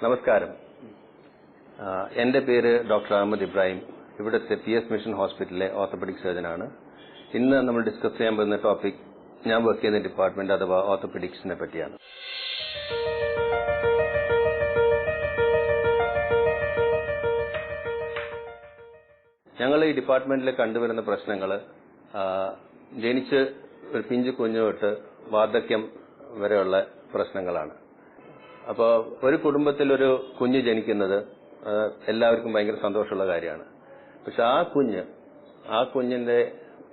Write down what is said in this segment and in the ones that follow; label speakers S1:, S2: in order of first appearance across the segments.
S1: നമസ്കാരം. എൻ്റെ പേര് ഡോക്ടർ അഹമ്മദ് ഇബ്രാഹിം. ഇവിടുത്തെ PS മിഷൻ ഹോസ്പിറ്റലിലെ ഓർത്തോപെഡിക് സർജനാണ്. ഇന്ന് നമ്മൾ ഡിസ്കസ് ചെയ്യാൻ പോകുന്ന ടോപ്പിക് ഞാൻ വർക്ക് ചെയ്യുന്ന ഡിപ്പാർട്ട്മെന്റ് അഥവാ ഓർത്തോപെഡിക്സിനെ പറ്റിയാണ്. ഞങ്ങൾ ഈ ഡിപ്പാർട്ട്മെന്റിൽ കണ്ടുവരുന്ന പ്രശ്നങ്ങൾ ജനിച്ച് ഒരു പിഞ്ചു കുഞ്ഞു തൊട്ട് വാർദ്ധക്യം വരെയുള്ള പ്രശ്നങ്ങളാണ്. അപ്പോൾ ഒരു കുടുംബത്തിൽ ഒരു കുഞ്ഞ് ജനിക്കുന്നത് എല്ലാവർക്കും ഭയങ്കര സന്തോഷമുള്ള കാര്യമാണ്. പക്ഷെ ആ കുഞ്ഞിന്റെ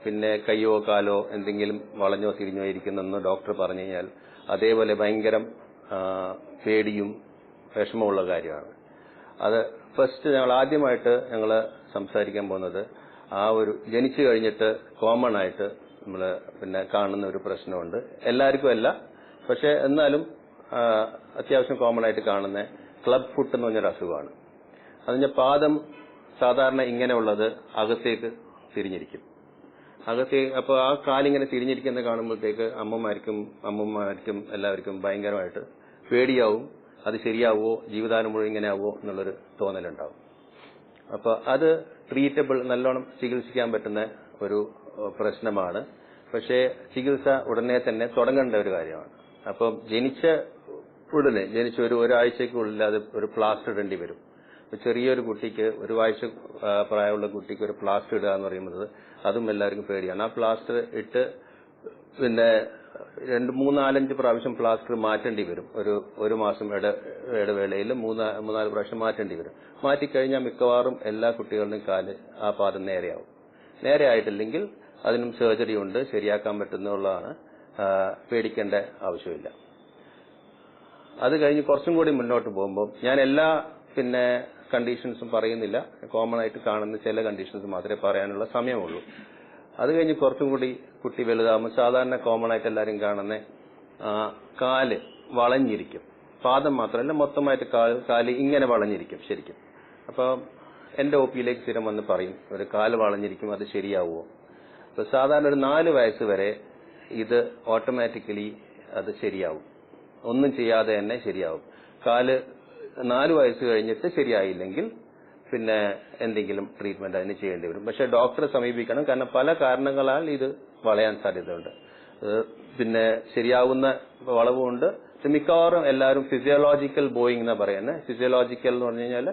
S1: പിന്നെ കയ്യോ കാലോ എന്തെങ്കിലും വളഞ്ഞോ തിരിഞ്ഞോ ഇരിക്കുന്നെന്ന് ഡോക്ടർ പറഞ്ഞു കഴിഞ്ഞാൽ അതേപോലെ ഭയങ്കര പേടിയും വിഷമമുള്ള കാര്യമാണ്. അത് ഫസ്റ്റ് ആദ്യമായിട്ട് ഞങ്ങൾ സംസാരിക്കാൻ പോകുന്നത് ആ ഒരു ജനിച്ചു കഴിഞ്ഞിട്ട് കോമൺ ആയിട്ട് നമ്മൾ പിന്നെ കാണുന്ന ഒരു പ്രശ്നമുണ്ട്. എല്ലാവർക്കും അല്ല, പക്ഷെ എന്നാലും അത്യാവശ്യം കോമൺ ആയിട്ട് കാണുന്ന ക്ലബ് ഫുട്ട് എന്ന് പറഞ്ഞൊരു അസുഖമാണ്. അതിന്റെ പാദം സാധാരണ ഇങ്ങനെയുള്ളത് അകത്തേക്ക് തിരിഞ്ഞിരിക്കും. അപ്പോൾ ആ കാലിങ്ങനെ തിരിഞ്ഞിരിക്കുന്നത് കാണുമ്പോഴത്തേക്ക് അമ്മമാർക്കും എല്ലാവർക്കും ഭയങ്കരമായിട്ട് പേടിയാവും. അത് ശരിയാവോ, ജീവിതകാലം മുഴുവൻ ഇങ്ങനെ ആവോ എന്നുള്ളൊരു തോന്നലുണ്ടാവും. അപ്പൊ അത് ട്രീറ്റബിൾ, നല്ലോണം ചികിത്സിക്കാൻ പറ്റുന്ന ഒരു പ്രശ്നമാണ്. പക്ഷേ ചികിത്സ ഉടനെ തന്നെ തുടങ്ങേണ്ട ഒരു കാര്യമാണ്. അപ്പം ജനിച്ച ഒരാഴ്ചക്കുള്ളിൽ അത് ഒരു പ്ലാസ്റ്റർ ഇടേണ്ടി വരും. ചെറിയൊരു കുട്ടിക്ക്, ഒരു വയസ്സ് പ്രായമുള്ള കുട്ടിക്ക് ഒരു പ്ലാസ്റ്റർ ഇടുക എന്ന് പറയുന്നത് അതും എല്ലാവർക്കും പേടിയാണ്. ആ പ്ലാസ്റ്റർ ഇട്ട് പിന്നെ 3-4 പ്രാവശ്യം പ്ലാസ്റ്റർ മാറ്റേണ്ടി വരും. ഒരു മാസം ഇടവേളയിൽ 3-4 പ്രാവശ്യം മാറ്റേണ്ടി വരും. മാറ്റിക്കഴിഞ്ഞാൽ മിക്കവാറും എല്ലാ കുട്ടികളുടെയും കാല് ആ പാദം നേരെയാവും. നേരെ ആയിട്ടില്ലെങ്കിൽ അതിനും സർജറി ഉണ്ട്, ശരിയാക്കാൻ പറ്റുന്നുള്ളതാണ്. പേടിക്കേണ്ട ആവശ്യമില്ല. അത് കഴിഞ്ഞ് കുറച്ചും കൂടി മുന്നോട്ട് പോകുമ്പോൾ ഞാൻ എല്ലാ കണ്ടീഷൻസും പറയുന്നില്ല. കോമൺ ആയിട്ട് കാണുന്ന ചില കണ്ടീഷൻസ് മാത്രമേ പറയാനുള്ള സമയമുള്ളൂ. അത് കഴിഞ്ഞ് കുറച്ചും കൂടി കുട്ടി വലുതാകുമ്പോൾ സാധാരണ കോമൺ ആയിട്ട് എല്ലാവരും കാണുന്ന കാല് വളഞ്ഞിരിക്കും. പാദം മാത്രമല്ല, മൊത്തമായിട്ട് കാല് ഇങ്ങനെ വളഞ്ഞിരിക്കും ശരിക്കും. അപ്പൊ എന്റെ OP-യിലേക്ക് സ്ഥിരം വന്ന് പറയും, ഒരു കാല് വളഞ്ഞിരിക്കും, അത് ശരിയാവുമോ? അപ്പൊ സാധാരണ ഒരു 4 വയസ്സ് വരെ ഇത് ഓട്ടോമാറ്റിക്കലി അത് ശരിയാവും. ഒന്നും ചെയ്യാതെ തന്നെ ശരിയാവും. കാല് 4 വയസ്സ് കഴിഞ്ഞിട്ട് ശരിയായില്ലെങ്കിൽ പിന്നെ എന്തെങ്കിലും ട്രീറ്റ്മെന്റ് അതിന് ചെയ്യേണ്ടി വരും. പക്ഷെ ഡോക്ടറെ സമീപിക്കണം, കാരണം പല കാരണങ്ങളാൽ ഇത് വളയാൻ സാധ്യതയുണ്ട്. പിന്നെ ശരിയാവുന്ന വളവുമുണ്ട്. മിക്കവാറും എല്ലാവരും ഫിസിയോളജിക്കൽ ബോയിങ് എന്നാ പറയുന്നത്. ഫിസിയോളജിക്കൽ എന്ന് പറഞ്ഞു കഴിഞ്ഞാൽ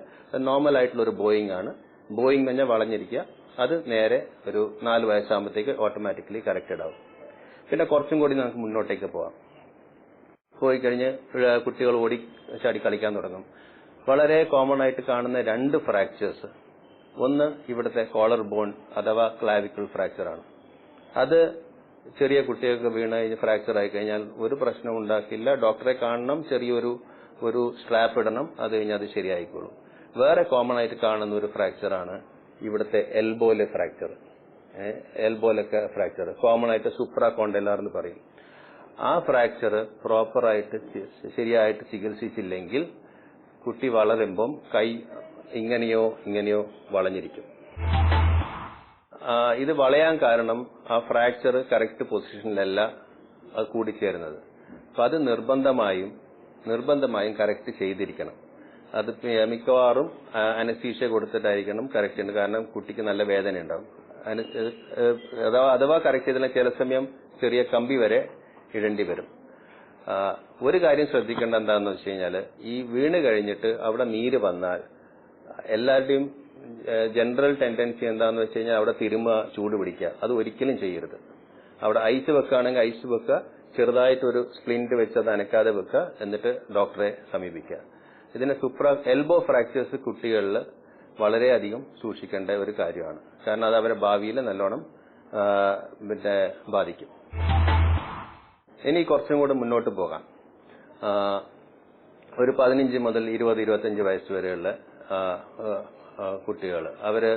S1: നോർമൽ ആയിട്ടുള്ള ഒരു ബോയിങ് ആണ്. ബോയിങ് എന്ന് പറഞ്ഞാൽ വളഞ്ഞിരിക്കുക. അത് നേരെ ഒരു 4 വയസ്സാകുമ്പോഴത്തേക്ക് ഓട്ടോമാറ്റിക്കലി കറക്റ്റഡ് ആവും. പിന്നെ കുറച്ചും കൂടി നമുക്ക് മുന്നോട്ടേക്ക് പോയി കഴിഞ്ഞ് കുട്ടികൾ ഓടി ചാടി കളിക്കാൻ തുടങ്ങും. വളരെ കോമൺ ആയിട്ട് കാണുന്ന 2 ഫ്രാക്ചേഴ്സ്. ഒന്ന് ഇവിടുത്തെ കോളർ ബോൺ അഥവാ ക്ലാവിക്കിൾ ഫ്രാക്ചർ ആണ്. അത് ചെറിയ കുട്ടികൾക്ക് വീണ് കഴിഞ്ഞ് ഫ്രാക്ചർ ആയി കഴിഞ്ഞാൽ ഒരു പ്രശ്നം ഉണ്ടാക്കില്ല. ഡോക്ടറെ കാണണം, ചെറിയൊരു സ്ട്രാപ്പ് ഇടണം, അത് കഴിഞ്ഞാൽ അത് ശരിയായിക്കോളും. വേറെ കോമൺ ആയിട്ട് കാണുന്ന ഒരു ഫ്രാക്ചർ ആണ് ഇവിടുത്തെ എൽബോയിലെ ഫ്രാക്ചർ. എൽബോയിലൊക്കെ ഫ്രാക്ചർ കോമൺ ആയിട്ട് സൂപ്രാ കോണ്ടെല്ലാർ എന്ന് പറയും. ആ ഫ്രാക്ചർ പ്രോപ്പറായിട്ട് ശരിയായിട്ട് ചികിത്സിച്ചില്ലെങ്കിൽ കുട്ടി വളരുമ്പം കൈ ഇങ്ങനെയോ വളഞ്ഞിരിക്കും. ഇത് വളയാൻ കാരണം ആ ഫ്രാക്ചർ കറക്റ്റ് പൊസിഷനിലല്ല അത് കൂടിച്ചേരുന്നത്. അപ്പൊ അത് നിർബന്ധമായും കറക്റ്റ് ചെയ്തിരിക്കണം. അത് മിക്കവാറും അനസ്തീഷ്യ കൊടുത്തിട്ടായിരിക്കണം കറക്റ്റ് ചെയ്യുന്നത്. കാരണം കുട്ടിക്ക് നല്ല വേദന ഉണ്ടാവും. അഥവാ കറക്റ്റ് ചെയ്തില്ല ചില സമയം ചെറിയ കമ്പി വരെ ഇടേണ്ടി വരും. ഒരു കാര്യം ശ്രദ്ധിക്കേണ്ട എന്താണെന്ന് വെച്ച് കഴിഞ്ഞാൽ, ഈ വീണ് കഴിഞ്ഞിട്ട് അവിടെ നീര് വന്നാൽ എല്ലാവരുടെയും ജനറൽ ടെൻഡൻസി എന്താണെന്ന് വെച്ച് കഴിഞ്ഞാൽ അവിടെ തിരുമ്മ, ചൂട് പിടിക്കുക. അത് ഒരിക്കലും ചെയ്യരുത്. അവിടെ ഐസ് വെക്കുകയാണെങ്കിൽ ഐസ് വെക്കുക, ചെറുതായിട്ടൊരു സ്പ്ലിന്റ് വെച്ച് അത് അനക്കാതെ വെക്കുക, എന്നിട്ട് ഡോക്ടറെ സമീപിക്കുക. ഇതിന് എൽബോ ഫ്രാക്ചേഴ്സ് കുട്ടികളിൽ വളരെയധികം സൂക്ഷിക്കേണ്ട ഒരു കാര്യമാണ്. കാരണം അത് അവരെ ഭാവിയിൽ നല്ലോണം ബാധിക്കും. ഇനി കുറച്ചും കൂടെ മുന്നോട്ട് പോകാം. ഒരു 15 മുതൽ 20-25 വയസ്സ് വരെയുള്ള കുട്ടികൾ, അവര്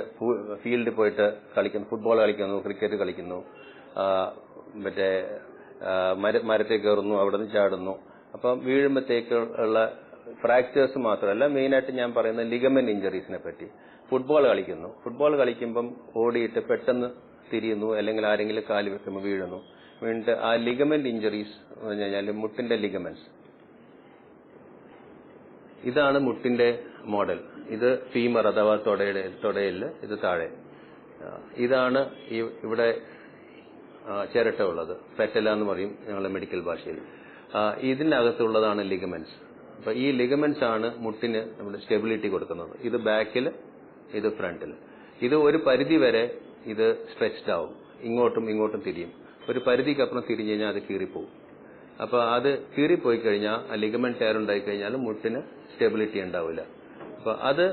S1: ഫീൽഡിൽ പോയിട്ട് കളിക്കുന്നു, ഫുട്ബോൾ കളിക്കുന്നു, ക്രിക്കറ്റ് കളിക്കുന്നു, മരത്തിൽ കയറുന്നു, അവിടെ നിന്ന് ചാടുന്നു. അപ്പം വീഴുമ്പോഴത്തേക്ക് ഉള്ള ഫ്രാക്ചേഴ്സ് മാത്രമല്ല, മെയിനായിട്ട് ഞാൻ പറയുന്ന ലിഗമെന്റ് ഇഞ്ചറീസിനെ പറ്റി. ഫുട്ബോൾ കളിക്കുമ്പം ഓടിയിട്ട് പെട്ടെന്ന് തിരിയുന്നു, അല്ലെങ്കിൽ ആരെങ്കിലും കാല് വെക്കുമ്പോൾ വീഴുന്നു. വീണ്ടും ആ ലിഗമെന്റ് ഇഞ്ചറീസ് എന്ന് പറഞ്ഞു കഴിഞ്ഞാൽ മുട്ടിന്റെ ലിഗമെന്റ്സ് ഇതാണ് മുട്ടിന്റെ മോഡൽ. ഇത് ഫീമർ അഥവാ തൊടയില്, ഇത് താഴെ. ഇതാണ് ഇവിടെ ചിരട്ട ഉള്ളത്, പെറ്റല എന്ന് പറയും ഞങ്ങളുടെ മെഡിക്കൽ ഭാഷയിൽ. ഇതിനകത്തുള്ളതാണ് ലിഗമെന്റ്സ്. അപ്പൊ ഈ ലിഗമെന്റ്സ് ആണ് മുട്ടിന് നമ്മുടെ സ്റ്റെബിലിറ്റി കൊടുക്കുന്നത്. ഇത് ബാക്കിൽ, ഇത് ഫ്രണ്ടിൽ. ഇത് ഒരു പരിധി വരെ ഇത് സ്ട്രെച്ച്ഡ് ആവും, ഇങ്ങോട്ടും ഇങ്ങോട്ടും തിരിയും. ഒരു പരിധിക്കപ്പുറം തിരിഞ്ഞു കഴിഞ്ഞാൽ അത് കീറിപ്പോവും. അപ്പൊ അത് കീറിപ്പോയി കഴിഞ്ഞാൽ, ലിഗമെന്റ് ടയർ ഉണ്ടായി കഴിഞ്ഞാൽ മുട്ടിന് സ്റ്റെബിലിറ്റി ഉണ്ടാവില്ല. അപ്പൊ അത്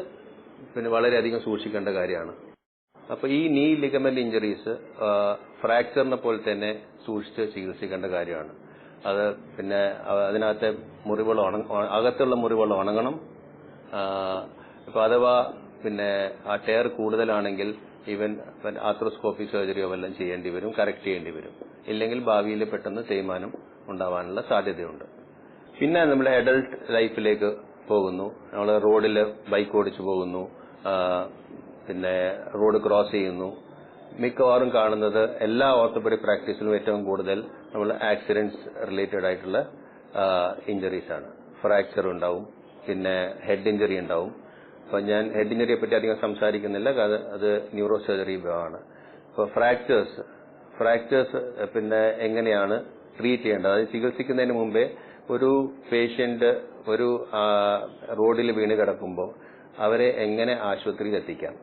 S1: പിന്നെ വളരെയധികം സൂക്ഷിക്കേണ്ട കാര്യമാണ്. അപ്പൊ ഈ നീ ലിഗമെന്റ് ഇഞ്ചറീസ് ഫ്രാക്ചറിനെ പോലെ തന്നെ സൂക്ഷിച്ച് ചികിത്സിക്കേണ്ട കാര്യമാണ്. അത് പിന്നെ അതിനകത്തെ മുറിവുകൾ അകത്തുള്ള മുറിവുകൾ ഉണങ്ങണം. ഇപ്പൊ അഥവാ പിന്നെ ആ ടയർ കൂടുതലാണെങ്കിൽ ഈവൻ ആർത്രോസ്കോപ്പിക് സർജറിയോ വല്ലതും ചെയ്യേണ്ടി വരും, കറക്റ്റ് ചെയ്യേണ്ടി വരും. ഇല്ലെങ്കിൽ ഭാവിയിൽ പെട്ടെന്ന് തേയ്മാനം ഉണ്ടാവാനുള്ള സാധ്യതയുണ്ട്. പിന്നെ നമ്മൾ അഡൾട്ട് ലൈഫിലേക്ക് പോകുന്നു. നമ്മൾ റോഡിൽ ബൈക്ക് ഓടിച്ചു പോകുന്നു, പിന്നെ റോഡ് ക്രോസ് ചെയ്യുന്നു. മിക്കവാറും കാണുന്നത് എല്ലാ ഓർത്തോപെഡിക് പ്രാക്ടീസിലും ഏറ്റവും കൂടുതൽ നമ്മൾ ആക്സിഡന്റ്സ് റിലേറ്റഡ് ആയിട്ടുള്ള ഇഞ്ചറീസ് ആണ്. ഫ്രാക്ചർ ഉണ്ടാവും, പിന്നെ ഹെഡ് ഇഞ്ചറി ഉണ്ടാവും. അപ്പൊ ഞാൻ ഹെഡ് ഇഞ്ചറിയെ പറ്റി അധികം സംസാരിക്കുന്നില്ല, അത് ന്യൂറോ സർജറി വിഭാഗമാണ്. ഇപ്പൊ ഫ്രാക്ചേഴ്സ് പിന്നെ എങ്ങനെയാണ് ട്രീറ്റ് ചെയ്യേണ്ടത്? അത് ചികിത്സിക്കുന്നതിന് മുമ്പേ ഒരു പേഷ്യന്റ് ഒരു റോഡിൽ വീണ് കിടക്കുമ്പോൾ അവരെ എങ്ങനെ ആശുപത്രിയിൽ എത്തിക്കാം?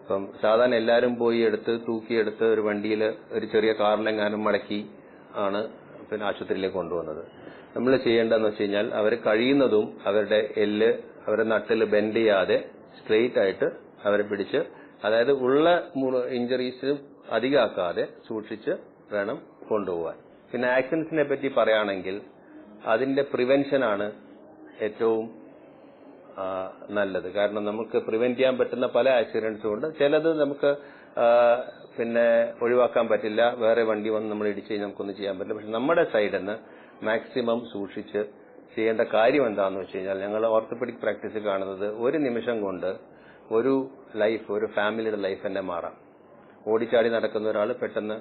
S1: ഇപ്പം സാധാരണ എല്ലാവരും പോയി തൂക്കിയെടുത്ത് ഒരു വണ്ടിയിൽ ഒരു ചെറിയ കാറിലെങ്ങാനും മടക്കി ആണ് പിന്നെ ആശുപത്രിയിലേക്ക് കൊണ്ടുവന്നത്. നമ്മൾ ചെയ്യേണ്ടതെന്ന് വെച്ച് കഴിഞ്ഞാൽ അവർ കഴിയുന്നതും അവരുടെ അവരുടെ നട്ടിൽ ബെൻഡ് ചെയ്യാതെ സ്ട്രെയിറ്റ് ആയിട്ട് അവരെ പിടിച്ച്, അതായത് ഉള്ള ഇഞ്ചറീസ് അധികമാക്കാതെ സൂക്ഷിച്ച് വേണം കൊണ്ടുപോകാൻ. പിന്നെ ആക്സിഡൻസിനെ പറ്റി പറയുകയാണെങ്കിൽ അതിന്റെ പ്രിവെൻഷനാണ് ഏറ്റവും നല്ലത്. കാരണം നമുക്ക് പ്രിവെന്റ് ചെയ്യാൻ പറ്റുന്ന പല ആക്സിഡന്റ്സും ഉണ്ട്. ചിലത് നമുക്ക് പിന്നെ ഒഴിവാക്കാൻ പറ്റില്ല, വേറെ വണ്ടി വന്ന് നമ്മൾ ഇടിച്ച് കഴിഞ്ഞാൽ നമുക്കൊന്നും ചെയ്യാൻ പറ്റില്ല. പക്ഷെ നമ്മുടെ സൈഡിൽ നിന്ന് മാക്സിമം സൂക്ഷിച്ച് ചെയ്യേണ്ട കാര്യം എന്താണെന്ന് വെച്ച് കഴിഞ്ഞാൽ, ഞങ്ങൾ ഓർത്തോപെഡിക് പ്രാക്ടീസ് കാണുന്നത് ഒരു നിമിഷം കൊണ്ട് ഒരു ഫാമിലിയുടെ ലൈഫ് തന്നെ മാറാം. ഓടിച്ചാടി നടക്കുന്ന ഒരാൾ പെട്ടെന്ന്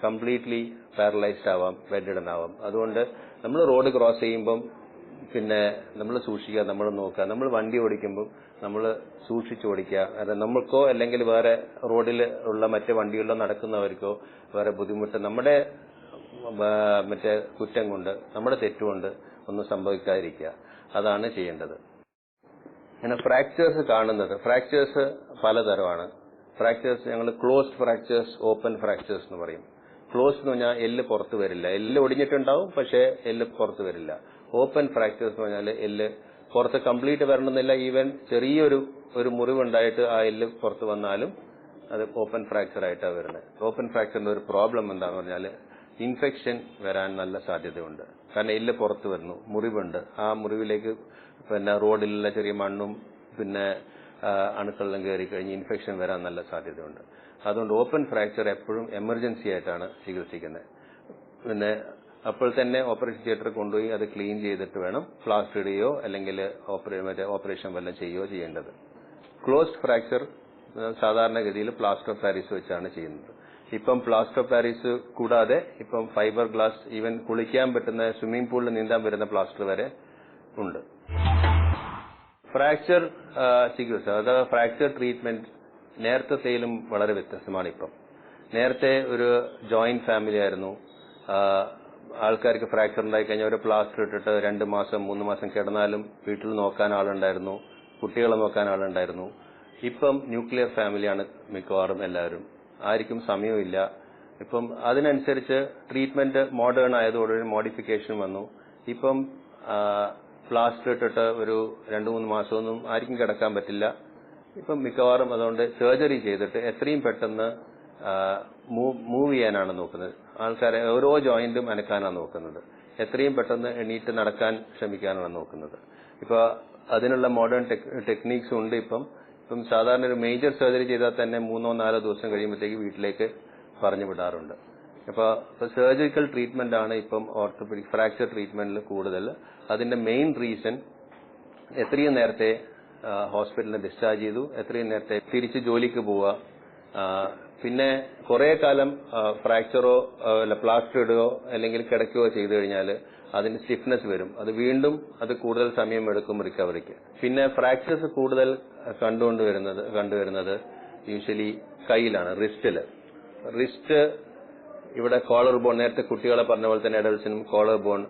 S1: കംപ്ലീറ്റ്ലി പാരലൈസ്ഡ് ആവാം, ബെഡ്രിഡൻ ആവാം. അതുകൊണ്ട് നമ്മൾ റോഡ് ക്രോസ് ചെയ്യുമ്പം പിന്നെ നമ്മൾ സൂക്ഷിക്കുക, നമ്മൾ നോക്കുക. നമ്മൾ വണ്ടി ഓടിക്കുമ്പോൾ നമ്മൾ സൂക്ഷിച്ച് ഓടിക്കുക. കാരണം നമ്മൾക്കോ അല്ലെങ്കിൽ വേറെ റോഡിൽ ഉള്ള മറ്റു വണ്ടികളിലോ നടക്കുന്നവർക്കോ വേറെ ബുദ്ധിമുട്ട് നമ്മുടെ മറ്റേ കുറ്റം കൊണ്ട്, നമ്മുടെ തെറ്റുകൊണ്ട് ഒന്നും സംഭവിക്കാതിരിക്കുക. അതാണ് ചെയ്യേണ്ടത്. അങ്ങനെ ഫ്രാക്ചേഴ്സ് പലതരമാണ്. ഫ്രാക്ചേഴ്സ് ഞങ്ങൾ ക്ലോസ്ഡ് ഫ്രാക്ചേഴ്സ്, ഓപ്പൺ ഫ്രാക്ചേഴ്സ് എന്ന് പറയും. ക്ലോസ് എന്ന് പറഞ്ഞാൽ എല്ല് പുറത്ത് വരില്ല, എല്ല് ഒടിഞ്ഞിട്ടുണ്ടാവും പക്ഷേ എല്ല് പുറത്ത് വരില്ല. ഓപ്പൺ ഫ്രാക്ചേഴ്സ് എന്ന് പറഞ്ഞാൽ എല്ല് പുറത്ത് കംപ്ലീറ്റ് വരണമെന്നില്ല, ഈവൻ ചെറിയൊരു മുറിവുണ്ടായിട്ട് ആ എല്ല് പുറത്ത് വന്നാലും അത് ഓപ്പൺ ഫ്രാക്ചർ ആയിട്ടാണ് വരുന്നത്. ഓപ്പൺ ഫ്രാക്ചറിന്റെ ഒരു പ്രോബ്ലം എന്താണെന്ന് പറഞ്ഞാൽ ഇൻഫെക്ഷൻ വരാൻ നല്ല സാധ്യതയുണ്ട്. കാരണം എല്ല് പുറത്ത് വരുന്നു, മുറിവുണ്ട്, ആ മുറിവിലേക്ക് പിന്നെ റോഡിലുള്ള ചെറിയ മണ്ണും പിന്നെ അണുക്കളെല്ലാം കയറി കഴിഞ്ഞ് ഇൻഫെക്ഷൻ വരാൻ നല്ല സാധ്യതയുണ്ട്. അതുകൊണ്ട് ഓപ്പൺ ഫ്രാക്ചർ എപ്പോഴും എമർജൻസി ആയിട്ടാണ് ചികിത്സിക്കുന്നത്. പിന്നെ അപ്പോൾ തന്നെ ഓപ്പറേഷൻ തിയേറ്ററിൽ കൊണ്ടുപോയി അത് ക്ലീൻ ചെയ്തിട്ട് വേണം പ്ലാസ്റ്റർ ഇടുകയോ അല്ലെങ്കിൽ ഓപ്പറേഷൻ വല്ലതും ചെയ്യുകയോ ചെയ്യേണ്ടത്. ക്ലോസ്ഡ് ഫ്രാക്ചർ സാധാരണഗതിയിൽ പ്ലാസ്റ്റർ ഓഫ് പാരീസ് വെച്ചാണ് ചെയ്യുന്നത്. ഇപ്പം പ്ലാസ്റ്റർ ഓഫ് പാരീസ് കൂടാതെ ഇപ്പം ഫൈബർ ഗ്ലാസ്, ഈവൻ കുളിക്കാൻ പറ്റുന്ന സ്വിമ്മിംഗ് പൂളിൽ നീന്താൻ വരുന്ന പ്ലാസ്റ്റർ വരെ ഉണ്ട്. ഫ്രാക്ചർ ചികിത്സ അഥവാ ഫ്രാക്ചർ ട്രീറ്റ്മെന്റ് നേരത്തെയിലും വളരെ വ്യത്യസ്തമാണ്. ഇപ്പം നേരത്തെ ഒരു ജോയിന്റ് ഫാമിലി ആയിരുന്നു. ആൾക്കാർക്ക് ഫ്രാക്ചർ ഉണ്ടായി കഴിഞ്ഞാൽ ഒരു പ്ലാസ്റ്റർ ഇട്ടിട്ട് 2 മാസം 3 മാസം കിടന്നാലും വീട്ടിൽ നോക്കാൻ ആളുണ്ടായിരുന്നു, കുട്ടികളെ നോക്കാൻ ആളുണ്ടായിരുന്നു. ഇപ്പം ന്യൂക്ലിയർ ഫാമിലിയാണ് മിക്കവാറും എല്ലാവരും. ആർക്കും സമയമില്ല. ഇപ്പം അതിനനുസരിച്ച് ട്രീറ്റ്മെന്റ് മോഡേൺ ആയതോടെ മോഡിഫിക്കേഷൻ വന്നു. ഇപ്പം പ്ലാസ്റ്റർ ഇട്ടിട്ട് ഒരു 2-3 മാസമൊന്നും ആർക്കും കിടക്കാൻ പറ്റില്ല. ഇപ്പം മിക്കവാറും അതുകൊണ്ട് സർജറി ചെയ്തിട്ട് എത്രയും പെട്ടെന്ന് മൂവ് ചെയ്യാനാണ് നോക്കുന്നത്. ആൾക്കാരെ ഓരോ ജോയിന്റും അനക്കാനാണ് നോക്കുന്നത്. എത്രയും പെട്ടെന്ന് എണീറ്റ് നടക്കാൻ ശ്രമിക്കാനാണ് നോക്കുന്നത്. ഇപ്പൊ അതിനുള്ള മോഡേൺ ടെക്നീക്സ് ഉണ്ട്. ഇപ്പം സാധാരണ ഒരു മേജർ സർജറി ചെയ്താൽ തന്നെ 3-4 ദിവസം കഴിയുമ്പോഴത്തേക്ക് വീട്ടിലേക്ക് പറഞ്ഞു വിടാറുണ്ട്. അപ്പൊ സർജിക്കൽ ട്രീറ്റ്മെന്റ് ആണ് ഇപ്പം ഓർത്തോപെഡിക് ഫ്രാക്ചർ ട്രീറ്റ്മെന്റിൽ കൂടുതൽ. അതിന്റെ മെയിൻ റീസൺ എത്രയും നേരത്തെ ഹോസ്പിറ്റലിൽ ഡിസ്ചാർജ് ചെയ്തു, എത്രയും നേരത്തെ തിരിച്ച് ജോലിക്ക് പോവുക. പിന്നെ കുറെ കാലം ഫ്രാക്ചറോ പ്ലാസ്റ്റർ ഇടുകയോ അല്ലെങ്കിൽ കിടക്കുകയോ ചെയ്തു കഴിഞ്ഞാൽ അതിന് സ്റ്റിഫ്നെസ് വരും. അത് വീണ്ടും അത് കൂടുതൽ സമയം എടുക്കും റിക്കവറിക്ക്. പിന്നെ ഫ്രാക്ചേഴ്സ് കൂടുതൽ കണ്ടുവരുന്നത് യൂഷ്വലി കയ്യിലാണ്, റിസ്റ്റ് ഇവിടെ കോളർ ബോൺ, നേരത്തെ കുട്ടികളെ പറഞ്ഞ പോലെ തന്നെ അഡൽട്സിനും കോളർ ബോൺ.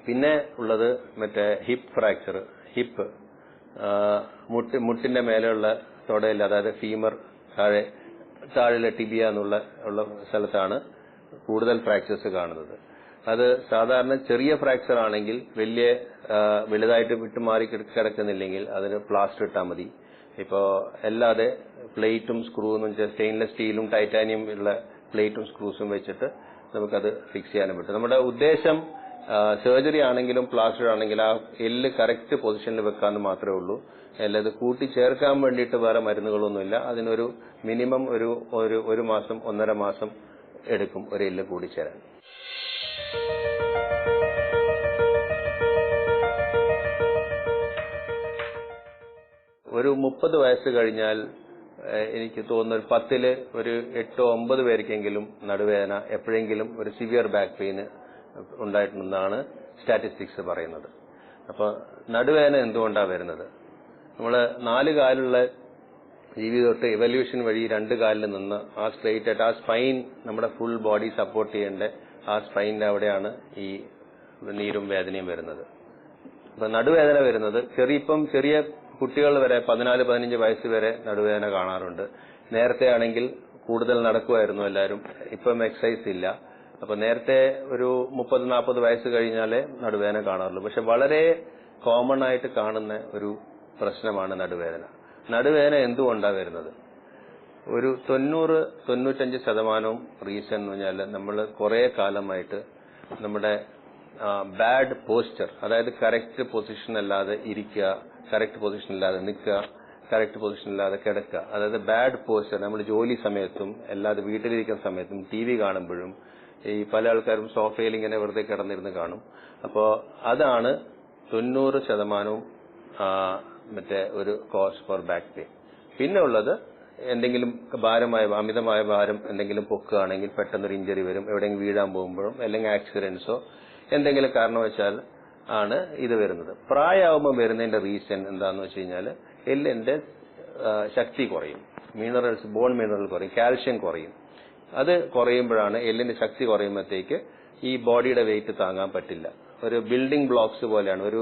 S1: പിന്നെ ഉള്ളത് മറ്റേ ഹിപ്പ് ഫ്രാക്ചർ, ഹിപ്പ് മുട്ടിന്റെ മേലെയുള്ള തൊടയിൽ, അതായത് ഫീമർ താഴെ ടിബിയ ഉള്ള സ്ഥലത്താണ് കൂടുതൽ ഫ്രാക്ചേഴ്സ് കാണുന്നത്. അത് സാധാരണ ചെറിയ ഫ്രാക്ചർ ആണെങ്കിൽ വലുതായിട്ട് വിട്ടുമാറി കിടക്കുന്നില്ലെങ്കിൽ അതിന് പ്ലാസ്റ്റർ ഇട്ടാൽ മതി. ഇപ്പോ അല്ലാതെ പ്ലേറ്റും സ്ക്രൂന്നും സ്റ്റെയിൻലെസ് സ്റ്റീലും ടൈറ്റാനിയം ഉള്ള പ്ലേറ്റും സ്ക്രൂസും വെച്ചിട്ട് നമുക്കത് ഫിക്സ് ചെയ്യാനും പറ്റും. നമ്മുടെ ഉദ്ദേശം സർജറി ആണെങ്കിലും പ്ലാസ്റ്റർ ആണെങ്കിലും ആ എല്ല് കറക്റ്റ് പൊസിഷനിൽ വെക്കാന്ന് മാത്രമേ ഉള്ളൂ. അല്ലാതെ കൂട്ടിച്ചേർക്കാൻ വേണ്ടിയിട്ട് വേറെ മരുന്നുകളൊന്നുമില്ല. അതിനൊരു മിനിമം ഒരു മാസം 1.5 മാസം എടുക്കും ഒരു എല്ല് കൂടിച്ചേരാൻ. ഒരു 30 വയസ്സ് കഴിഞ്ഞാൽ എനിക്ക് തോന്നുന്നു 10ൽ ഒരു 8-9 പേർക്കെങ്കിലും നടുവേദന എപ്പോഴെങ്കിലും ഒരു സിവിയർ ബാക്ക് പെയിൻ ഉണ്ടായിട്ടുണ്ടെന്നാണ് സ്റ്റാറ്റിസ്റ്റിക്സ് പറയുന്നത്. അപ്പൊ നടുവേദന എന്തുകൊണ്ടാണ് വരുന്നത്? നമ്മൾ 4 കാലുള്ള ജീവി തൊട്ട് എവല്യൂഷൻ വഴി 2 കാലിൽ നിന്ന് ആ സ്ട്രെയിറ്റ് ആയിട്ട് ആ സ്പൈൻ നമ്മുടെ ഫുൾ ബോഡി സപ്പോർട്ട് ചെയ്യേണ്ട ആ സ്പൈനിന്റെ അവിടെയാണ് ഈ നീരും വേദനയും വരുന്നത്. അപ്പൊ നടുവേദന വരുന്നത് ചെറിയ കുട്ടികൾ വരെ 14-15 വയസ്സ് വരെ നടുവേദന കാണാറുണ്ട്. നേരത്തെ ആണെങ്കിൽ കൂടുതൽ നടക്കുമായിരുന്നു എല്ലാവരും, ഇപ്പം എക്സസൈസ് ഇല്ല. അപ്പൊ നേരത്തെ ഒരു 30-40 വയസ്സ് കഴിഞ്ഞാലേ നടുവേദന കാണാറുള്ളൂ. പക്ഷെ വളരെ കോമൺ ആയിട്ട് കാണുന്ന ഒരു പ്രശ്നമാണ് നടുവേദന. നടുവേദന എന്തുകൊണ്ടാണ് വരുന്നത്? ഒരു 90-95% റീസൺ എന്ന് പറഞ്ഞാൽ നമ്മൾ കുറെ കാലമായിട്ട് നമ്മുടെ ബാഡ് പോസ്ചർ, അതായത് കറക്റ്റ് പൊസിഷൻ അല്ലാതെ ഇരിക്കുക, കറക്റ്റ് പൊസിഷൻ ഇല്ലാതെ നിൽക്കുക, കറക്റ്റ് പൊസിഷൻ ഇല്ലാതെ കിടക്കുക, അതായത് ബാഡ് പോസ്ചർ. നമ്മൾ ജോലി സമയത്തും അല്ലാതെ വീട്ടിലിരിക്കുന്ന സമയത്തും TV കാണുമ്പോഴും ഈ പല ആൾക്കാരും സോഫയിൽ ഇങ്ങനെ വെറുതെ കിടന്നിരുന്ന് കാണും. അപ്പോൾ അതാണ് 90% മറ്റേ ഒരു കോസ് ഫോർ ബാക്ക് പെയിൻ. പിന്നെ ഉള്ളത് എന്തെങ്കിലും അമിതമായ ഭാരം എന്തെങ്കിലും പൊക്കുകയാണെങ്കിൽ പെട്ടെന്നൊരു ഇഞ്ചറി വരും, എവിടെയെങ്കിലും വീഴാൻ പോകുമ്പോഴും അല്ലെങ്കിൽ ആക്സിഡന്റ്സോ എന്തെങ്കിലും കാരണവശാൽ ആണ് ഇത് വരുന്നത്. പ്രായമാകുമ്പോൾ വരുന്നതിന്റെ റീസൺ എന്താന്ന് വെച്ച് കഴിഞ്ഞാൽ എല്ലിന്റെ ശക്തി കുറയും, ബോൺ മിനറൽ കുറയും, കാൽഷ്യം കുറയും. അത് കുറയുമ്പോഴാണ് എല്ലിന്റെ ശക്തി കുറയുമ്പോഴത്തേക്ക് ഈ ബോഡിയുടെ വെയിറ്റ് താങ്ങാൻ പറ്റില്ല. ഒരു ബിൽഡിംഗ് ബ്ലോക്സ് പോലെയാണ്, ഒരു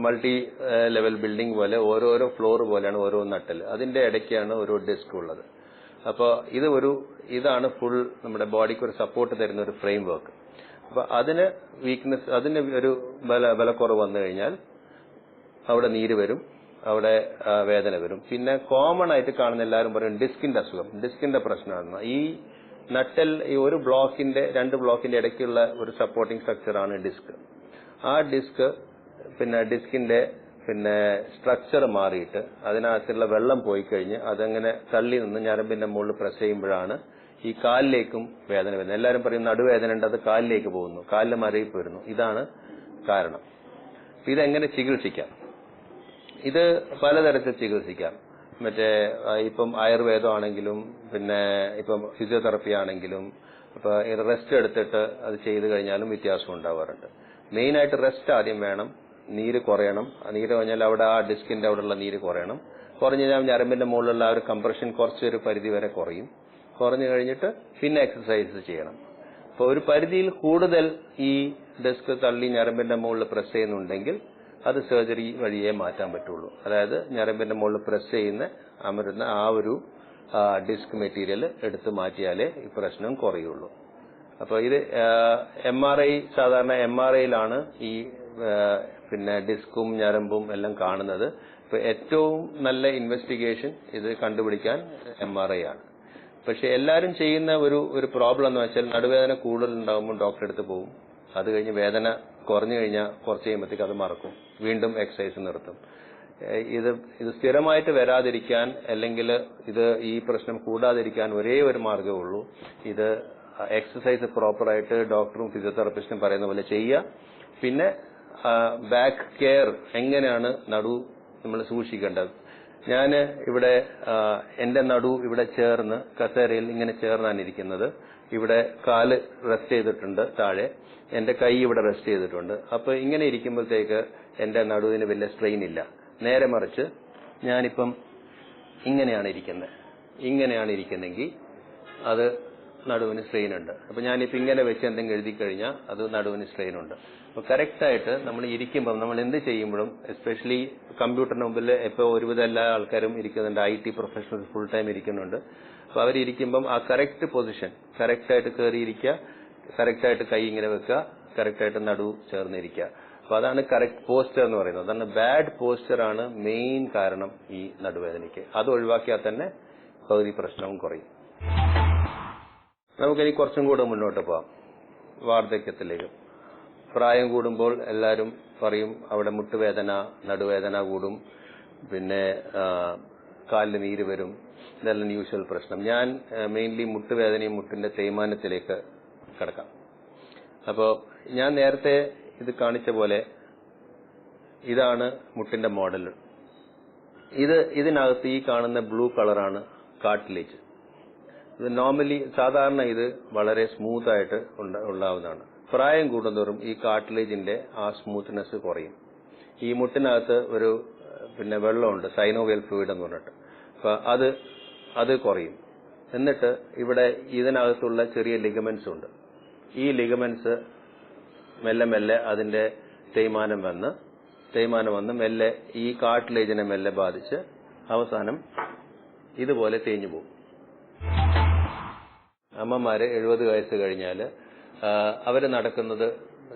S1: മൾട്ടി ലെവൽ ബിൽഡിംഗ് പോലെ ഓരോരോ ഫ്ലോർ പോലെയാണ് ഓരോ നട്ടൽ. അതിന്റെ ഇടയ്ക്കാണ് ഒരു ഡിസ്ക് ഉള്ളത്. അപ്പോൾ ഇതാണ് ഫുൾ നമ്മുടെ ബോഡിക്ക് ഒരു സപ്പോർട്ട് തരുന്ന ഒരു ഫ്രെയിം വർക്ക്. അപ്പൊ അതിന് ഒരു ബലക്കുറവ് വന്നു കഴിഞ്ഞാൽ അവിടെ നീര് വരും, അവിടെ വേദന വരും. പിന്നെ കോമൺ ആയിട്ട് കാണുന്ന എല്ലാവരും പറയും ഡിസ്കിന്റെ അസുഖം, ഡിസ്കിന്റെ പ്രശ്നമാണ്. ഈ നട്ടൽ ഈ ഒരു ബ്ലോക്കിന്റെ 2 ബ്ലോക്കിന്റെ ഇടയ്ക്കുള്ള ഒരു സപ്പോർട്ടിംഗ് സ്ട്രക്ചറാണ് ഡിസ്ക്. ആ ഡിസ്കിന്റെ സ്ട്രക്ചർ മാറിയിട്ട് അതിനകത്തുള്ള വെള്ളം പോയി കഴിഞ്ഞ് അതങ്ങനെ തള്ളി നിന്ന് ഞരമ്പിന്റെ മുകളിൽ പ്രസ് ചെയ്യുമ്പോഴാണ് ഈ കാലിലേക്കും വേദന വരുന്നത്. എല്ലാവരും പറയും നടുവേദന ഉണ്ട്, അത് കാലിലേക്ക് പോകുന്നു, കാലിൽ മരവിപ്പ് വരുന്നു. ഇതാണ് കാരണം. ഇതെങ്ങനെ ചികിത്സിക്കാം? ഇത് പലതരത്തിൽ ചികിത്സിക്കാം. ഇപ്പം ആയുർവേദം ആണെങ്കിലും ഇപ്പം ഫിസിയോതെറപ്പി ആണെങ്കിലും ഇപ്പൊ റെസ്റ്റ് എടുത്തിട്ട് അത് ചെയ്തു കഴിഞ്ഞാലും വ്യത്യാസം ഉണ്ടാവാറുണ്ട്. മെയിനായിട്ട് റെസ്റ്റ് ആദ്യം വേണം. നീര് കുറയണം. നീര് കഴിഞ്ഞാൽ അവിടെ ആ ഡിസ്കിന്റെ അവിടെയുള്ള നീര് കുറയണം. കുറഞ്ഞു കഴിഞ്ഞാൽ ഞരമ്പിന്റെ മുകളിലുള്ള ആ ഒരു കംപ്രഷൻ കുറച്ചൊരു പരിധി വരെ കുറയും. കുറഞ്ഞു കഴിഞ്ഞിട്ട് പിന്നെ എക്സസൈസ് ചെയ്യണം. അപ്പൊ ഒരു പരിധിയിൽ കൂടുതൽ ഈ ഡിസ്ക് തള്ളി ഞരമ്പിന്റെ മുകളിൽ പ്രസ് ചെയ്യുന്നുണ്ടെങ്കിൽ അത് സർജറി വഴിയേ മാറ്റാൻ പറ്റുള്ളൂ. അതായത് ഞരമ്പിന്റെ മുകളിൽ പ്രസ് അമരുന്ന ആ ഒരു ഡിസ്ക് മെറ്റീരിയൽ എടുത്തു മാറ്റിയാലേ ഈ പ്രശ്നം കുറയുള്ളൂ. അപ്പൊ ഇത് സാധാരണ MRIയിലാണ് ഈ ഡിസ്കും ഞരമ്പും എല്ലാം കാണുന്നത്. ഇപ്പൊ ഏറ്റവും നല്ല ഇൻവെസ്റ്റിഗേഷൻ ഇത് കണ്ടുപിടിക്കാൻ MRI ആണ്. പക്ഷെ എല്ലാവരും ചെയ്യുന്ന ഒരു പ്രോബ്ലം എന്ന് വെച്ചാൽ നടുവേദന കൂടുതൽ ഉണ്ടാകുമ്പോൾ ഡോക്ടറെ അടുത്ത് പോകും. അത് കഴിഞ്ഞ് വേദന കുറഞ്ഞു കഴിഞ്ഞാൽ കുറച്ച് കഴിയുമ്പോഴത്തേക്ക് അത് മറക്കും, വീണ്ടും എക്സസൈസ് നിർത്തും. ഇത് സ്ഥിരമായിട്ട് വരാതിരിക്കാൻ അല്ലെങ്കിൽ ഈ പ്രശ്നം കൂടാതിരിക്കാൻ ഒരേ ഒരു മാർഗ്ഗമേ ഉള്ളൂ. ഇത് എക്സസൈസ് പ്രോപ്പറായിട്ട് ഡോക്ടറും ഫിസിയോതെറപ്പിസ്റ്റും പറയുന്ന പോലെ ചെയ്യുക. പിന്നെ ബാക്ക് കെയർ, എങ്ങനെയാണ് നടു നമ്മൾ സൂക്ഷിക്കേണ്ടത്. ഞാൻ ഇവിടെ എന്റെ നടു ഇവിടെ ചേർന്ന് കസേരയിൽ ഇങ്ങനെ ചേർന്നാണ് ഇരിക്കുന്നത്. ഇവിടെ കാല് റെസ്റ്റ് ചെയ്തിട്ടുണ്ട് താഴെ, എന്റെ കൈ ഇവിടെ റെസ്റ്റ് ചെയ്തിട്ടുണ്ട്. അപ്പൊ ഇങ്ങനെ ഇരിക്കുമ്പോഴത്തേക്ക് എന്റെ നടുവിന് വലിയ സ്ട്രെയിൻ ഇല്ല. നേരെ മറിച്ച് ഞാനിപ്പം ഇങ്ങനെയാണ് ഇരിക്കുന്നെങ്കിൽ അത് നടുവിന് സ്ട്രെയിൻ ഉണ്ട്. അപ്പൊ ഞാനിപ്പോ ഇങ്ങനെ വെച്ച് എന്തെങ്കിലും എഴുതി കഴിഞ്ഞാൽ അത് നടുവിന് സ്ട്രെയിൻ ഉണ്ട്. അപ്പൊ കറക്റ്റ് ആയിട്ട് നമ്മൾ ഇരിക്കുമ്പോൾ നമ്മൾ എന്ത് ചെയ്യുമ്പോഴും, എസ്പെഷ്യലി കമ്പ്യൂട്ടറിന് മുമ്പിൽ ഇപ്പോൾ ഒരുവിധം എല്ലാ ആൾക്കാരും ഇരിക്കുന്നുണ്ട്, IT പ്രൊഫഷണൽസ് ഫുൾ ടൈം ഇരിക്കുന്നുണ്ട്. അപ്പൊ അവരിയ്ക്കുമ്പം ആ കറക്റ്റ് പൊസിഷൻ, കറക്റ്റ് ആയിട്ട് കയറിയിരിക്കുക, കറക്റ്റ് ആയിട്ട് കൈ ഇങ്ങനെ വെക്കുക, കറക്റ്റ് ആയിട്ട് നടു ചേർന്നിരിക്കുക. അപ്പൊ അതാണ് കറക്റ്റ് പോസ്റ്റർ എന്ന് പറയുന്നത്. അതാണ് ബാഡ് പോസ്റ്റർ ആണ് മെയിൻ കാരണം ഈ നടുവേദനയ്ക്ക്. അത് ഒഴിവാക്കിയാൽ തന്നെ പകുതി പ്രശ്നവും കുറയും. നമുക്കിനി കുറച്ചും കൂടെ മുന്നോട്ട് പോവാം, വാർദ്ധക്യത്തിലേക്ക്. പ്രായം കൂടുമ്പോൾ എല്ലാവരും പറയും അവിടെ മുട്ടുവേദന, നടുവേദന കൂടും, പിന്നെ കാലിന് നീര് വരും. ഇതെല്ലാം യൂഷ്വൽ പ്രശ്നം. ഞാൻ മെയിൻലി മുട്ടുവേദനയും മുട്ടിന്റെ തേയ്മാനത്തിലേക്ക് കിടക്കാം. അപ്പോൾ ഞാൻ നേരത്തെ ഇത് കാണിച്ച പോലെ ഇതാണ് മുട്ടിന്റെ മോഡൽ. ഇതിനകത്ത് ഈ കാണുന്ന ബ്ലൂ കളറാണ് കാർട്ടിലേജ്. ഇത് നോർമലി സാധാരണ ഇത് വളരെ സ്മൂത്ത് ആയിട്ട് ഉണ്ടാവുന്നതാണ്. പ്രായം കൂടുന്തോറും ഈ കാർട്ടിലേജിന്റെ ആ സ്മൂത്ത്നെസ് കുറയും. ഈ മുട്ടിനകത്ത് ഒരു വെള്ളമുണ്ട്, സൈനോവിയൽ ഫ്ലൂയിഡ് എന്ന് പറഞ്ഞിട്ട്. അപ്പൊ അത് കുറയും. എന്നിട്ട് ഇവിടെ ഇതിനകത്തുള്ള ചെറിയ ലിഗമെന്റ്സ് ഉണ്ട്. ഈ ലിഗമെന്റ്സ് മെല്ലെ മെല്ലെ അതിന്റെ തേയ്മാനം വന്ന് മെല്ലെ ഈ കാർട്ടിലേജിനെ മെല്ലെ ബാധിച്ച് അവസാനം ഇതുപോലെ തേഞ്ഞു പോകും. അമ്മമാര് 70 വയസ്സ് കഴിഞ്ഞാൽ അവര് നടക്കുന്നത്,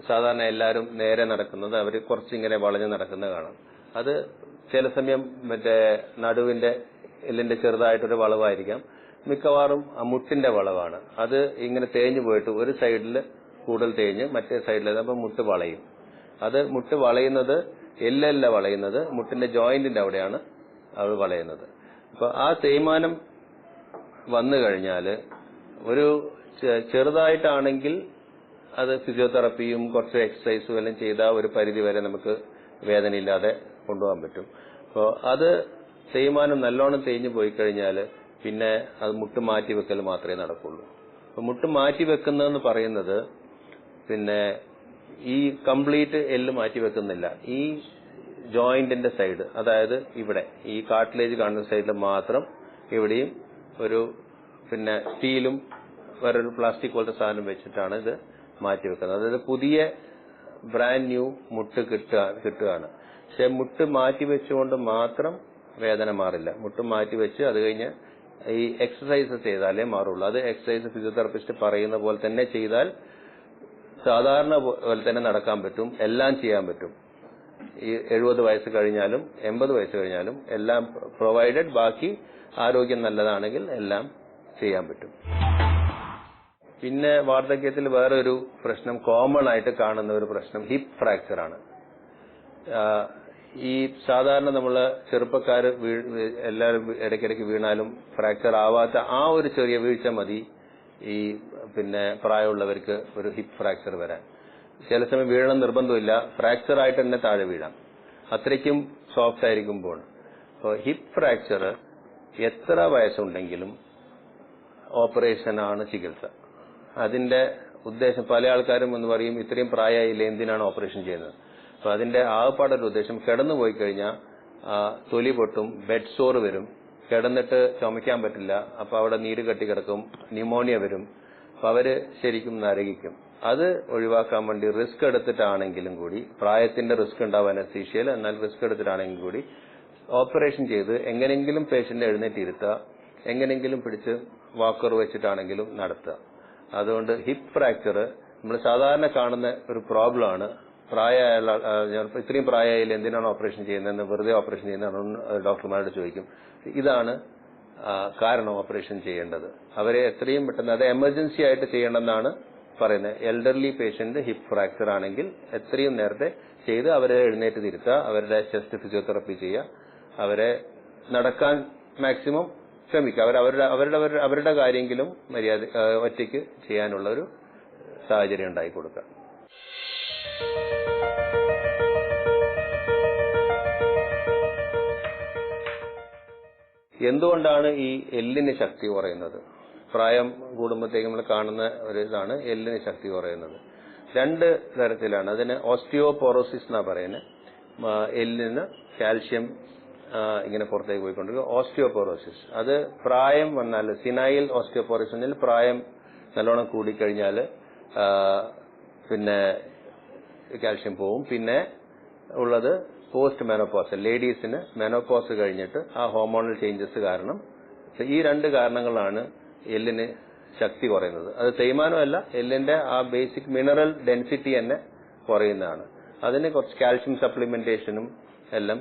S1: സാധാരണ എല്ലാവരും നേരെ നടക്കുന്നത്, അവര് കുറച്ചിങ്ങനെ വളഞ്ഞ് നടക്കുന്നത് കാണാം. അത് ചില സമയം നടുവിന്റെ എല്ലിന്റെ ചെറുതായിട്ടൊരു വളവായിരിക്കാം, മിക്കവാറും മുട്ടിന്റെ വളവാണ്. അത് ഇങ്ങനെ തേഞ്ഞു പോയിട്ട് ഒരു സൈഡിൽ കൂടുതൽ തേഞ്ഞ് മറ്റേ സൈഡിൽ അപ്പൊ മുട്ട് വളയും. അത് മുട്ട് വളയുന്നത് എല്ലല്ല വളയുന്നത്, മുട്ടിന്റെ ജോയിന്റിന്റെ അവിടെയാണ് അത് വളയുന്നത്. അപ്പൊ ആ തേയ്മാനം വന്നു കഴിഞ്ഞാല് ഒരു ചെറുതായിട്ടാണെങ്കിൽ അത് ഫിസിയോതെറാപ്പിയും കുറച്ച് എക്സസൈസും എല്ലാം ചെയ്താൽ ഒരു പരിധി വരെ നമുക്ക് വേദനയില്ലാതെ കൊണ്ടുപോകാൻ പറ്റും. അപ്പോൾ അത് തേയ്മാനം നല്ലോണം തേഞ്ഞു പോയി കഴിഞ്ഞാൽ പിന്നെ അത് മുട്ട് മാറ്റി വെക്കൽ മാത്രമേ നടക്കുള്ളൂ. അപ്പൊ മുട്ട് മാറ്റി വെക്കുന്നതെന്ന് പറയുന്നത് ഈ കംപ്ലീറ്റ് എല്ല് മാറ്റി വെക്കുന്നില്ല, ഈ ജോയിന്റിന്റെ സൈഡ്, അതായത് ഇവിടെ ഈ കാർട്ടിലേജ് കാണുന്ന സൈഡിൽ മാത്രം ഇവിടെയും ഒരു സ്റ്റീലും വേറൊരു പ്ലാസ്റ്റിക് പോലത്തെ സാധനം വെച്ചിട്ടാണ് ഇത് മാറ്റി വെക്കുന്നത്. അതായത് പുതിയ ബ്രാൻഡ് ന്യൂ മുട്ട് കിട്ടുകയാണ്. പക്ഷെ മുട്ട് മാറ്റി വെച്ചുകൊണ്ട് മാത്രം വേദന മാറില്ല. മുട്ട് മാറ്റി വെച്ച് അത് കഴിഞ്ഞ് ഈ എക്സസൈസ് ചെയ്താലേ മാറുള്ളൂ. അത് എക്സസൈസ് ഫിസിയോതെറാപ്പിസ്റ്റ് പറയുന്ന പോലെ തന്നെ ചെയ്താൽ സാധാരണ പോലെ തന്നെ നടക്കാൻ പറ്റും, എല്ലാം ചെയ്യാൻ പറ്റും. ഈ 70 വയസ്സ് കഴിഞ്ഞാലും 80 വയസ്സ് കഴിഞ്ഞാലും എല്ലാം പ്രൊവൈഡഡ്, ബാക്കി ആരോഗ്യം നല്ലതാണെങ്കിൽ എല്ലാം ചെയ്യാൻ പറ്റും. പിന്നെ വാർദ്ധക്യത്തിൽ വേറൊരു പ്രശ്നം, കോമൺ ആയിട്ട് കാണുന്ന ഒരു പ്രശ്നം ഹിപ്പ് ഫ്രാക്ചർ ആണ്. ഈ സാധാരണ നമ്മള് ചെറുപ്പക്കാർ എല്ലാവരും ഇടയ്ക്കിടയ്ക്ക് വീണാലും ഫ്രാക്ചർ ആവാത്ത ആ ഒരു ചെറിയ വീഴ്ച മതി ഈ പ്രായമുള്ളവർക്ക് ഒരു ഹിപ്പ് ഫ്രാക്ചർ വരാൻ. ചില സമയം വീഴണം നിർബന്ധമില്ല, ഫ്രാക്ചർ ആയിട്ട് തന്നെ താഴെ വീഴാം, അത്രയ്ക്കും സോഫ്റ്റ് ആയിരിക്കുമ്പോൾ. അപ്പോൾ ഹിപ്പ് ഫ്രാക്ചർ എത്ര വയസ്സുണ്ടെങ്കിലും ഓപ്പറേഷനാണ് ചികിത്സ. അതിന്റെ ഉദ്ദേശം, പല ആൾക്കാരും എന്ന് പറയും ഇത്രയും പ്രായമായില്ലേ എന്തിനാണ് ഓപ്പറേഷൻ ചെയ്യുന്നത്. അപ്പൊ അതിന്റെ ആകപ്പാടൊരു ഉദ്ദേശം, കിടന്നു പോയി കഴിഞ്ഞാൽ തൊലി പൊട്ടും, ബെഡ് സോർ വരും, കിടന്നിട്ട് ചുമയ്ക്കാൻ പറ്റില്ല, അപ്പൊ അവിടെ നീര് കെട്ടി കിടക്കും, ന്യൂമോണിയ വരും, അപ്പൊ അവര് ശരിക്കും നരകിക്കും. അത് ഒഴിവാക്കാൻ വേണ്ടി റിസ്ക് എടുത്തിട്ടാണെങ്കിലും കൂടി, പ്രായത്തിന്റെ റിസ്ക് ഉണ്ടാവും അനസ്തീഷ്യയിൽ, എന്നാൽ റിസ്ക് എടുത്തിട്ടാണെങ്കിൽ കൂടി ഓപ്പറേഷൻ ചെയ്ത് എങ്ങനെങ്കിലും പേഷ്യന്റ് എഴുന്നേറ്റ് ഇരുത്തുക, എങ്ങനെങ്കിലും പിടിച്ച് വാക്കർ വെച്ചിട്ടാണെങ്കിലും നടത്തുക. അതുകൊണ്ട് ഹിപ്പ് ഫ്രാക്ചർ നമ്മൾ സാധാരണ കാണുന്ന ഒരു പ്രോബ്ലമാണ്. ഇത്രയും പ്രായമായാലും എന്തിനാണ് ഓപ്പറേഷൻ ചെയ്യുന്നതെന്ന്, വെറുതെ ഓപ്പറേഷൻ ചെയ്യുന്നതാണെന്ന് ഡോക്ടർമാരോട് ചോദിക്കും. ഇതാണ് കാരണം ഓപ്പറേഷൻ ചെയ്യേണ്ടത്. അവരെ എത്രയും പെട്ടെന്ന്, അത് എമർജൻസി ആയിട്ട് ചെയ്യണമെന്നാണ് പറയുന്നത്. എൽഡർലി പേഷ്യന്റ് ഹിപ്പ് ഫ്രാക്ചർ ആണെങ്കിൽ എത്രയും നേരത്തെ ചെയ്ത് അവരെ എഴുന്നേറ്റ് തിരുത്തുക, അവരുടെ ചെസ്റ്റ് ഫിസിയോതെറാപ്പി ചെയ്യുക, അവരെ നടക്കാൻ മാക്സിമം ശ്രമിക്കുക, അവരുടെ കാര്യമെങ്കിലും മര്യാദ ഒറ്റയ്ക്ക് ചെയ്യാനുള്ള ഒരു സാഹചര്യം ഉണ്ടാക്കി കൊടുക്കുക. എന്തുകൊണ്ടാണ് ഈ എല്ലിന് ശക്തി കുറയുന്നത്? പ്രായം കൂടുമ്പോഴത്തേക്ക് നമ്മൾ കാണുന്ന ഒരു ഇതാണ് എല്ലിന് ശക്തി കുറയുന്നത്. 2 തരത്തിലാണ്. അതിന് ഓസ്റ്റിയോപോറോസിസ് എന്നാ പറയുന്നത്. എല്ലിന് കാൽഷ്യം ഇങ്ങനെ പുറത്തേക്ക് പോയിക്കൊണ്ടിരിക്കുക, ഓസ്റ്റിയോപോറോസിസ്. അത് പ്രായം വന്നാൽ, സിനൈൽ ഓസ്റ്റിയോപോറോസിസ്, പ്രായം നല്ലോണം കൂടിക്കഴിഞ്ഞാൽ പിന്നെ കാൽഷ്യം പോവും. പിന്നെ ഉള്ളത് പോസ്റ്റ് മെനോപോസ്, ലേഡീസിന് മെനോപോസ് കഴിഞ്ഞിട്ട് ആ ഹോർമോണൽ ചേഞ്ചസ് കാരണം. ഈ 2 കാരണങ്ങളാണ് എല്ലിന് ശക്തി കുറയുന്നത്. അത് തേയ്മാനമല്ല, എല്ലിന്റെ ആ ബേസിക് മിനറൽ ഡെൻസിറ്റി തന്നെ കുറയുന്നതാണ്. അതിന് കുറച്ച് കാൽഷ്യം സപ്ലിമെന്റേഷനും എല്ലാം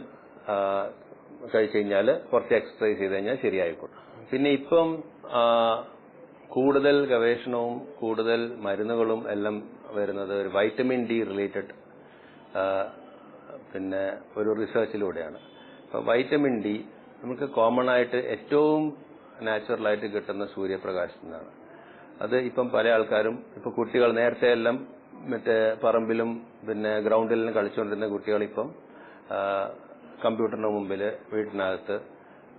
S1: കഴിച്ചു കഴിഞ്ഞാൽ, കുറച്ച് എക്സസൈസ് ചെയ്ത് കഴിഞ്ഞാൽ ശരിയായിക്കോട്ടെ. പിന്നെ ഇപ്പം കൂടുതൽ ഗവേഷണവും കൂടുതൽ മരുന്നുകളും എല്ലാം വരുന്നത് ഒരു വൈറ്റമിൻ ഡി റിലേറ്റഡ് പിന്നെ ഒരു റിസർച്ചിലൂടെയാണ്. അപ്പോൾ വൈറ്റമിൻ ഡി നമുക്ക് കോമൺ ആയിട്ട് ഏറ്റവും നാച്ചുറലായിട്ട് കിട്ടുന്ന സൂര്യപ്രകാശത്തിൽ നിന്നാണ്. അത് ഇപ്പം പല ആൾക്കാരും, ഇപ്പൊ കുട്ടികൾ നേരത്തെ എല്ലാം മറ്റേ പറമ്പിലും പിന്നെ ഗ്രൗണ്ടിലും കളിച്ചുകൊണ്ടിരുന്ന കുട്ടികൾ ഇപ്പം കമ്പ്യൂട്ടറിന് മുമ്പിൽ വീട്ടിനകത്ത്,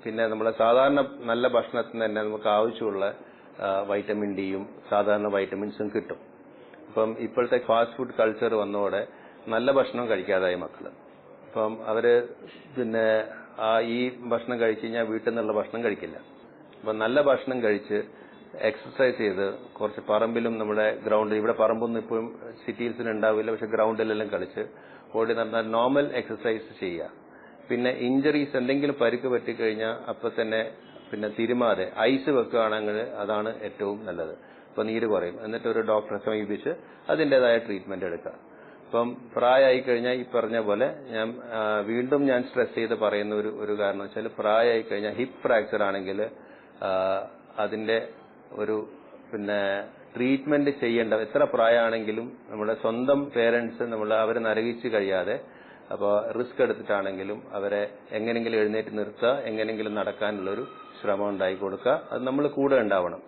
S1: പിന്നെ നമ്മളെ സാധാരണ നല്ല ഭക്ഷണത്തിന് തന്നെ നമുക്ക് ആവശ്യമുള്ള വൈറ്റമിൻ ഡിയും സാധാരണ വൈറ്റമിൻസും കിട്ടും. അപ്പം ഇപ്പോഴത്തെ ഫാസ്റ്റ് ഫുഡ് കൾച്ചർ വന്നതോടെ നല്ല ഭക്ഷണം കഴിക്കാതായി മക്കള്. അപ്പം അവര് പിന്നെ ഈ ഭക്ഷണം കഴിച്ചു കഴിഞ്ഞാൽ വീട്ടിൽ നിന്നുള്ള ഭക്ഷണം കഴിക്കില്ല. അപ്പം നല്ല ഭക്ഷണം കഴിച്ച് എക്സസൈസ് ചെയ്ത് കുറച്ച് പറമ്പിലും നമ്മുടെ ഗ്രൗണ്ടിൽ, ഇവിടെ പറമ്പൊന്നും ഇപ്പോഴും സിറ്റീസിന് ഉണ്ടാവില്ല, പക്ഷെ ഗ്രൗണ്ടിലെല്ലാം കളിച്ച് ഓടി നടന്നാൽ നോർമൽ എക്സസൈസ് ചെയ്യുക. പിന്നെ ഇഞ്ചറീസ്, എന്തെങ്കിലും പരിക്ക് പറ്റിക്കഴിഞ്ഞാൽ അപ്പൊ തന്നെ പിന്നെ തിരുമാതെ ഐസ് വെക്കുകയാണെങ്കിൽ അതാണ് ഏറ്റവും നല്ലത്. അപ്പൊ നീര് കുറയും. എന്നിട്ട് ഒരു ഡോക്ടറെ സമീപിച്ച് അതിൻ്റെതായ ട്രീറ്റ്മെന്റ് എടുക്കുക. അപ്പം പ്രായമായി കഴിഞ്ഞാൽ ഈ പറഞ്ഞ പോലെ വീണ്ടും ഞാൻ സ്ട്രെസ് ചെയ്ത് പറയുന്ന ഒരു കാരണം വെച്ചാൽ, പ്രായമായി കഴിഞ്ഞാൽ ഹിപ്പ് ഫ്രാക്ചർ ആണെങ്കിൽ അതിന്റെ ഒരു പിന്നെ ട്രീറ്റ്മെന്റ് ചെയ്യേണ്ട, എത്ര പ്രായമാണെങ്കിലും നമ്മുടെ സ്വന്തം പേരൻസ് അവരെ നരകിച്ച് കഴിയാതെ, അപ്പോൾ റിസ്ക് എടുത്തിട്ടാണെങ്കിലും അവരെ എങ്ങനെങ്കിലും എഴുന്നേറ്റ് നിർത്തുക, എങ്ങനെങ്കിലും നടക്കാനുള്ളൊരു ശ്രമം ഉണ്ടായി കൊടുക്കുക. അത് നമ്മൾ കൂടെ ഉണ്ടാവണം.